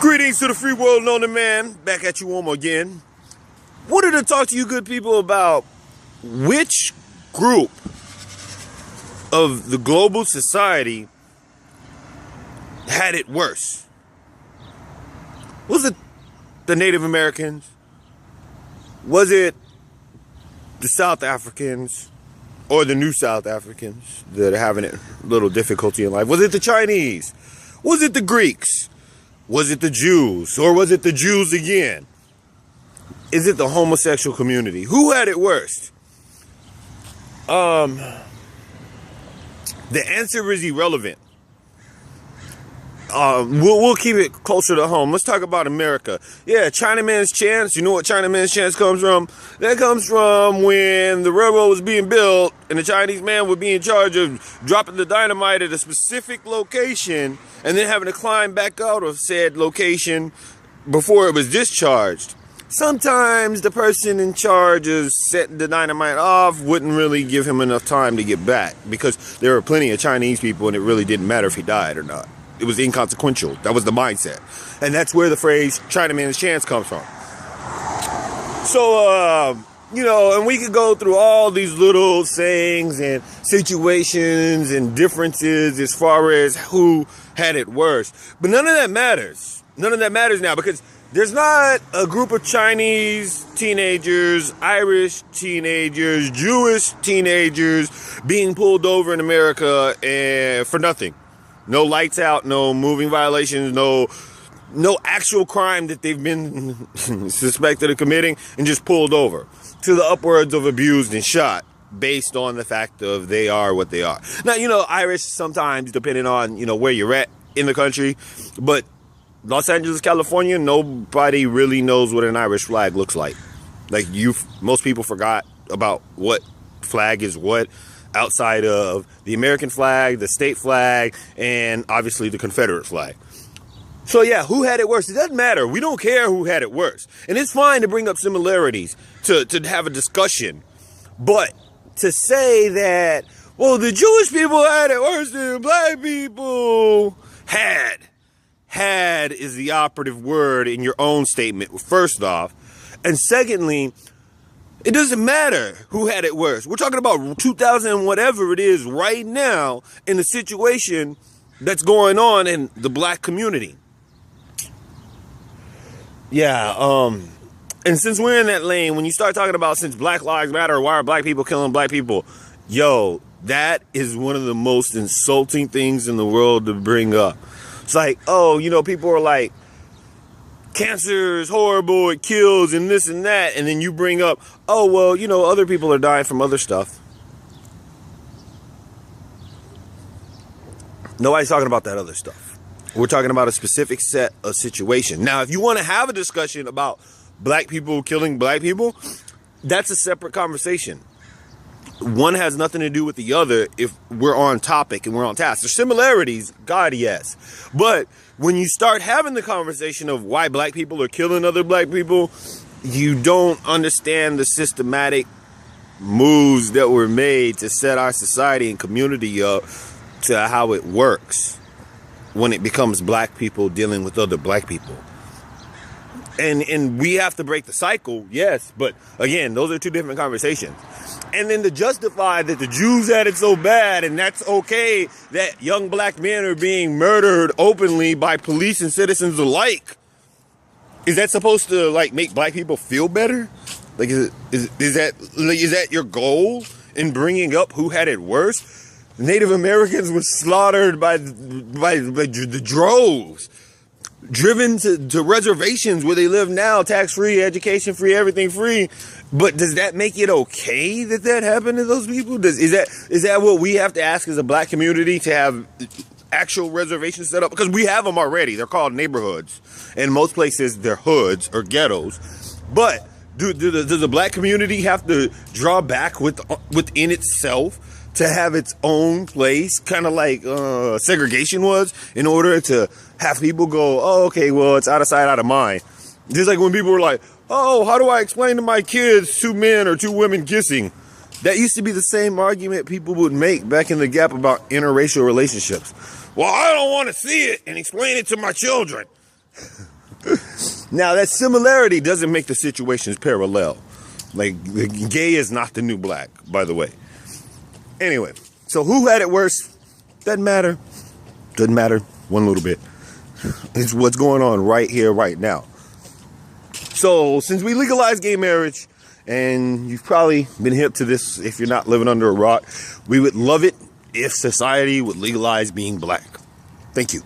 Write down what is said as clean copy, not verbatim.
Greetings to the free world known to man. Back at you one more again. Wanted to talk to you good people about which group of the global society had it worse. Was it the Native Americans? Was it the South Africans or the new South Africans that are having a little difficulty in life? Was it the Chinese? Was it the Greeks? Was it the Jews? Or was it the Jews again? Is it the homosexual community? Who had it worst? The answer is irrelevant. We'll keep it closer to home. Let's talk about America. Yeah, Chinaman's chance. You know what Chinaman's chance comes from? That comes from when the railroad was being built and the Chinese man would be in charge of dropping the dynamite at a specific location and then having to climb back out of said location before it was discharged. Sometimes the person in charge of setting the dynamite off wouldn't really give him enough time to get back because there were plenty of Chinese people and it really didn't matter if he died or not. It was inconsequential. That was the mindset. And that's where the phrase Chinaman's chance comes from. So, and we could go through all these little sayings and situations and differences as far as who had it worse. But none of that matters. None of that matters now because there's not a group of Chinese teenagers, Irish teenagers, Jewish teenagers being pulled over in America for nothing. No lights out, no moving violations, no actual crime that they've been suspected of committing and just pulled over to the upwards of abused and shot based on the fact of they are what they are. Now, Irish sometimes depending on, where you're at in the country, but Los Angeles, California, nobody really knows what an Irish flag looks like. Like most people forgot about what flag is what outside of the American flag, the state flag, and obviously the Confederate flag. So yeah, who had it worse? It doesn't matter. We don't care who had it worse. And it's fine to bring up similarities, to have a discussion. But to say that, well, the Jewish people had it worse than black people, had is the operative word in your own statement, first off. And secondly, it doesn't matter who had it worse. We're talking about 2000 and whatever it is right now in the situation that's going on in the black community. Yeah, and since we're in that lane, when you start talking about since Black Lives Matter, why are black people killing black people? Yo, that is one of the most insulting things in the world to bring up. It's like, people are like, cancer is horrible, it kills, and this and that. And then you bring up, other people are dying from other stuff. Nobody's talking about that other stuff. We're talking about a specific set of situation. Now, if you want to have a discussion about black people killing black people, that's a separate conversation. One has nothing to do with the other if we're on topic and we're on task. There's similarities, God, yes. But when you start having the conversation of why black people are killing other black people, you don't understand the systematic moves that were made to set our society and community up to how it works when it becomes black people dealing with other black people. And we have to break the cycle, yes, but again, those are two different conversations. And then to justify that the Jews had it so bad and that's okay that young black men are being murdered openly by police and citizens alike. Is that supposed to make black people feel better? Is that your goal in bringing up who had it worse? Native Americans were slaughtered by the droves. Driven to reservations where they live now, tax-free, education-free, everything free. But does that make it okay that happened to those people? Is that what we have to ask as a black community, to have actual reservations set up? Because we have them already. They're called neighborhoods. In most places, they're hoods or ghettos. But does the black community have to draw back within itself to have its own place, kind of like segregation was, in order to have people go, oh, okay, well, it's out of sight, out of mind. Just like when people were like, oh, how do I explain to my kids 2 men or 2 women kissing? That used to be the same argument people would make back in the gap about interracial relationships. Well, I don't want to see it and explain it to my children. Now, that similarity doesn't make the situations parallel. Like, gay is not the new black, by the way. Anyway, so who had it worse? Doesn't matter. Doesn't matter one little bit. It's what's going on right here, right now. So, since we legalized gay marriage, and you've probably been hip to this if you're not living under a rock, we would love it if society would legalize being black. Thank you.